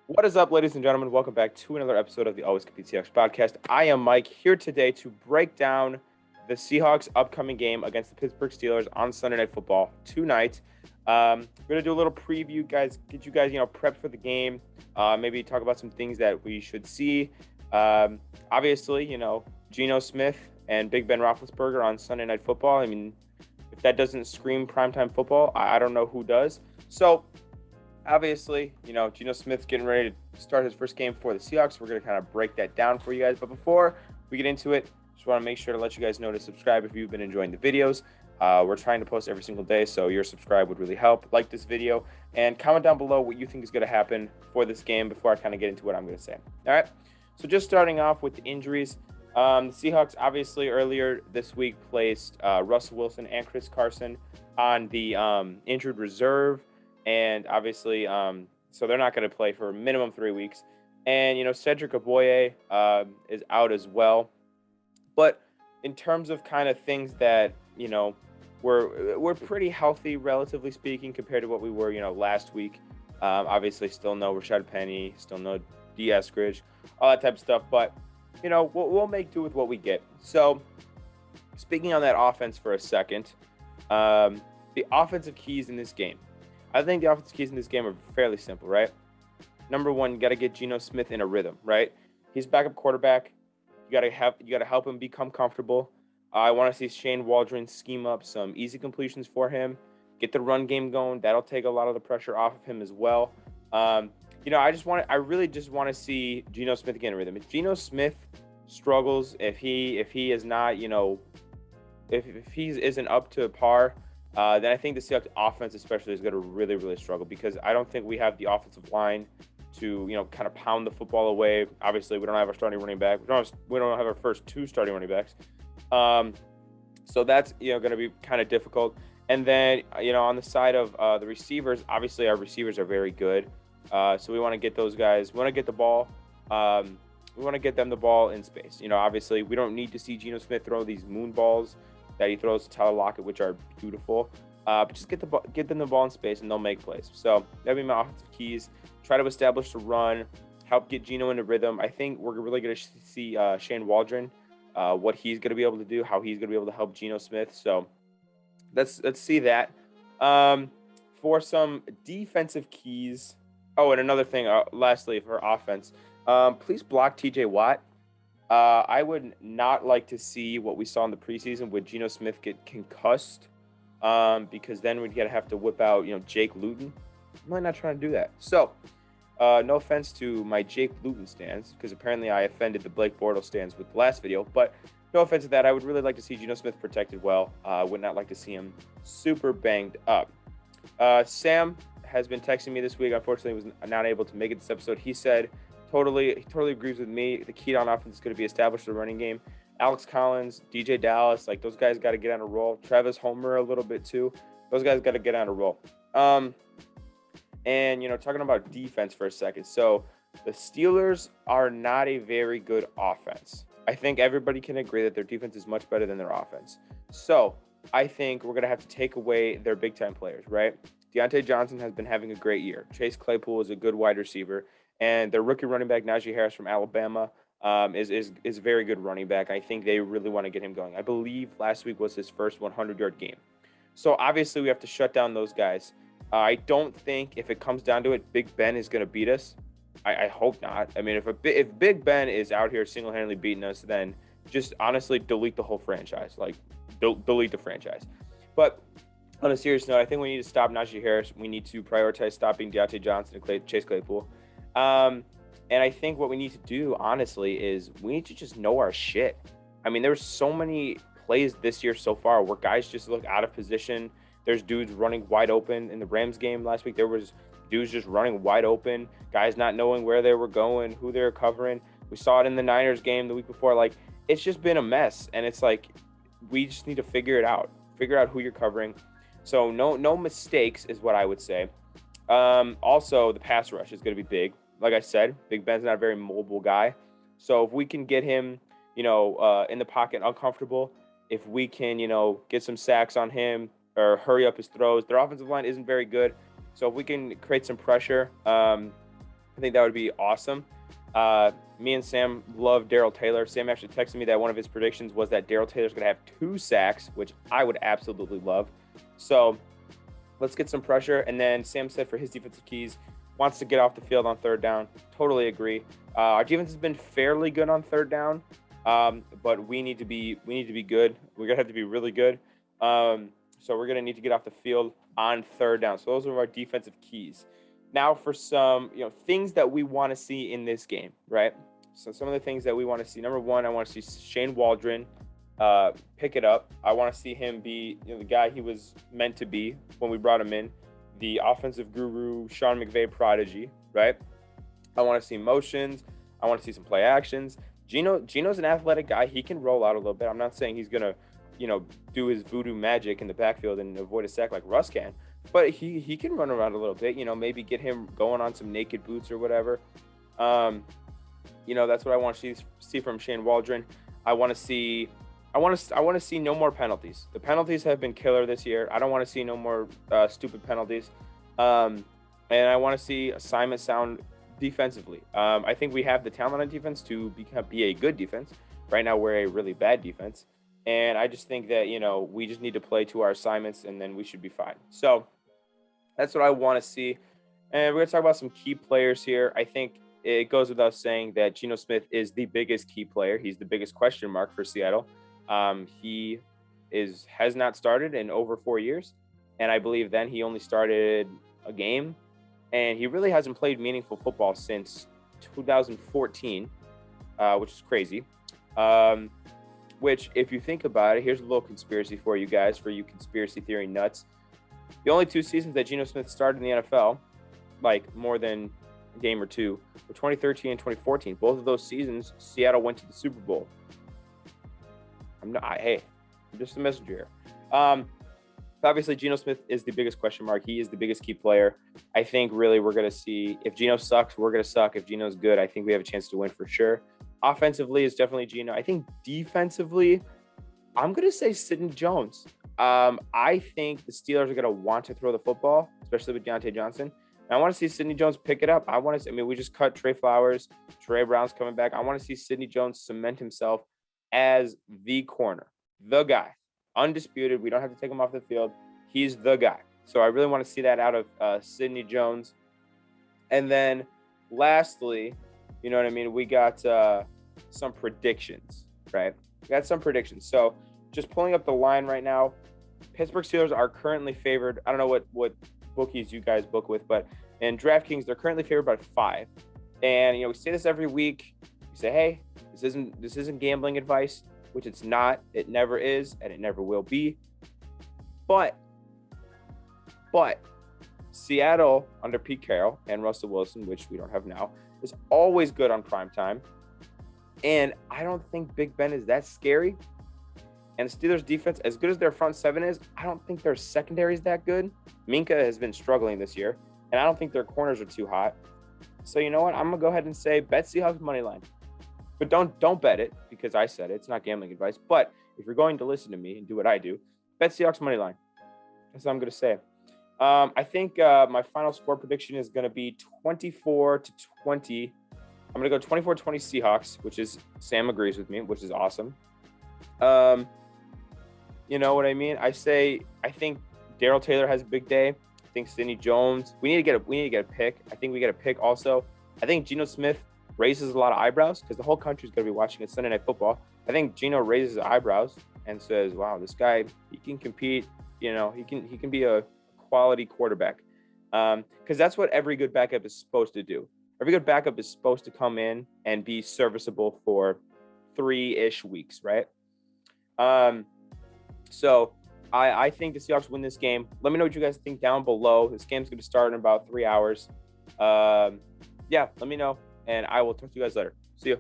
What is up, ladies and gentlemen? Welcome back to another episode of the Always Compete Seahawks podcast. I am Mike here today to break down the Seahawks' upcoming game against the Pittsburgh Steelers on Sunday Night Football tonight. We're gonna do a little preview, guys. Get you guys, prepped for the game. Maybe talk about some things that we should see. Obviously, Geno Smith and Big Ben Roethlisberger on Sunday Night Football. I mean, if that doesn't scream primetime football, I don't know who does. So obviously, Geno Smith's getting ready to start his first game for the Seahawks. We're going to kind of break that down for you guys. But before we get into it, just want to make sure to let you guys know to subscribe if you've been enjoying the videos. We're trying to post every single day, so your subscribe would really help. Like this video and comment down below what you think is going to happen for this game before I kind of get into what I'm going to say. All right. So just starting off with the injuries, the Seahawks obviously earlier this week placed Russell Wilson and Chris Carson on the injured reserve. And obviously, so they're not going to play for a minimum 3 weeks. And, Cedric Aboye is out as well. But in terms of kind of things that, we're pretty healthy, relatively speaking, compared to what we were, last week. Obviously, still no Rashad Penny, still no D. Eskridge, all that type of stuff. But, we'll make do with what we get. So, speaking on that offense for a second, the offensive keys in this game. I think the offensive keys in this game are fairly simple, right? Number one, you got to get Geno Smith in a rhythm, right? He's backup quarterback. You got to help him become comfortable. I want to see Shane Waldron scheme up some easy completions for him, get the run game going. That'll take a lot of the pressure off of him as well. I really just want to see Geno Smith get in a rhythm. If Geno Smith struggles, if he is not, if he isn't up to par, then I think the Seahawks offense especially is going to really, really struggle because I don't think we have the offensive line to, kind of pound the football away. Obviously, we don't have our starting running back. We don't have our first two starting running backs. So that's, going to be kind of difficult. And then, on the side of the receivers, obviously our receivers are very good. So we want to get those guys. We want to get the ball. We want to get them the ball in space. Obviously, we don't need to see Geno Smith throw these moon balls that he throws to Tyler Lockett, which are beautiful. But just get them the ball in space, and they'll make plays. So that'll be my offensive keys. Try to establish the run, help get Geno into rhythm. I think we're really going to see Shane Waldron, what he's going to be able to do, how he's going to be able to help Geno Smith. So let's see that. For some defensive keys. Oh, and another thing, lastly, for offense, please block TJ Watt. I would not like to see what we saw in the preseason with Geno Smith get concussed, because then we'd have to whip out, Jake Luton. I'm really not trying to do that. So, no offense to my Jake Luton stands, because apparently I offended the Blake Bortles stands with the last video, but no offense to that. I would really like to see Geno Smith protected well. I would not like to see him super banged up. Sam has been texting me this week. Unfortunately, was not able to make it this episode. He said, he totally agrees with me. The key on offense is going to be established the running game. Alex Collins, DJ Dallas, like those guys got to get on a roll. Travis Homer a little bit too. Those guys got to get on a roll. And talking about defense for a second. So the Steelers are not a very good offense. I think everybody can agree that their defense is much better than their offense. So I think we're going to have to take away their big time players, right? Deontay Johnson has been having a great year. Chase Claypool is a good wide receiver. And their rookie running back, Najee Harris from Alabama, is a very good running back. I think they really want to get him going. I believe last week was his first 100-yard game. So obviously we have to shut down those guys. I don't think if it comes down to it, Big Ben is going to beat us. I hope not. I mean, if Big Ben is out here single-handedly beating us, then just honestly delete the whole franchise. Like, delete the franchise. But on a serious note, I think we need to stop Najee Harris. We need to prioritize stopping Deontay Johnson and Chase Claypool. And I think what we need to do, honestly, is we need to just know our shit. I mean, there's so many plays this year so far where guys just look out of position. There's dudes running wide open. In the Rams game last week, there was dudes just running wide open, guys not knowing where they were going, who they were covering. We saw it in the Niners game the week before. Like, it's just been a mess. And it's like, we just need to figure it out. Figure out who you're covering. So no mistakes is what I would say. Also, the pass rush is going to be big. Like I said, Big Ben's not a very mobile guy. So if we can get him, in the pocket uncomfortable, if we can, get some sacks on him or hurry up his throws, their offensive line isn't very good. So if we can create some pressure, I think that would be awesome. Me and Sam love Darrell Taylor. Sam actually texted me that one of his predictions was that Darrell Taylor's going to have 2 sacks, which I would absolutely love. So let's get some pressure. And then Sam said for his defensive keys, wants to get off the field on 3rd down. Totally agree. Our defense has been fairly good on 3rd down, but we need to be good. We're gonna have to be really good. So we're gonna need to get off the field on 3rd down. So those are our defensive keys. Now for some things that we want to see in this game, right? So some of the things that we want to see. Number 1, I want to see Shane Waldron pick it up. I want to see him be the guy he was meant to be when we brought him in. The offensive guru, Sean McVay prodigy, right? I want to see motions. I want to see some play actions. Geno's an athletic guy. He can roll out a little bit. I'm not saying he's going to, do his voodoo magic in the backfield and avoid a sack like Russ can, but he can run around a little bit, maybe get him going on some naked boots or whatever. That's what I want to see from Shane Waldron. I want to see no more penalties. The penalties have been killer this year. I don't want to see no more stupid penalties. And I want to see assignment sound defensively. I think we have the talent on defense to be a good defense. Right now, we're a really bad defense. And I just think that, we just need to play to our assignments and then we should be fine. So that's what I want to see. And we're going to talk about some key players here. I think it goes without saying that Geno Smith is the biggest key player. He's the biggest question mark for Seattle. He has not started in over 4 years, and I believe then he only started a game, and he really hasn't played meaningful football since 2014, which is crazy. Which, if you think about it, here's a little conspiracy for you guys, for you conspiracy theory nuts. The only 2 seasons that Geno Smith started in the NFL, like more than a game or 2, were 2013 and 2014. Both of those seasons, Seattle went to the Super Bowl. I'm just a messenger here. Obviously, Geno Smith is the biggest question mark. He is the biggest key player. I think really we're going to see if Geno sucks, we're going to suck. If Geno's good, I think we have a chance to win for sure. Offensively is definitely Geno. I think defensively, I'm going to say Sidney Jones. I think the Steelers are going to want to throw the football, especially with Deontay Johnson. And I want to see Sidney Jones pick it up. We just cut Trey Flowers. Trey Brown's coming back. I want to see Sidney Jones cement himself as the corner, the guy, undisputed. We don't have to take him off the field. He's the guy. So I really want to see that out of Sidney Jones. And then lastly, we got some predictions, right? We got some predictions. So just pulling up the line right now, Pittsburgh Steelers are currently favored. I don't know what bookies you guys book with, but in DraftKings, they're currently favored by 5. And, we say this every week. We say, hey, this isn't gambling advice, which it's not. It never is, and it never will be. But Seattle under Pete Carroll and Russell Wilson, which we don't have now, is always good on primetime. And I don't think Big Ben is that scary. And the Steelers defense, as good as their front 7 is, I don't think their secondary is that good. Minka has been struggling this year, and I don't think their corners are too hot. So you know what? I'm going to go ahead and say bet Seahawks money line. But don't bet it because I said it. It's not gambling advice. But if you're going to listen to me and do what I do, bet Seahawks money line. That's what I'm going to say. I think my final score prediction is going to be 24-20. I'm going to go 24-20 Seahawks, which is Sam agrees with me, which is awesome. You know what I mean? I think Darrell Taylor has a big day. I think Sidney Jones. We need to get a pick. I think we get a pick also. I think Geno Smith raises a lot of eyebrows because the whole country is going to be watching it Sunday Night Football. I think Geno raises eyebrows and says, "Wow, this guy, he can compete. He can be a quality quarterback." Because that's what every good backup is supposed to do. Every good backup is supposed to come in and be serviceable for 3-ish weeks, right? So I think the Seahawks win this game. Let me know what you guys think down below. This game's going to start in about 3 hours. Let me know, and I will talk to you guys later. See you.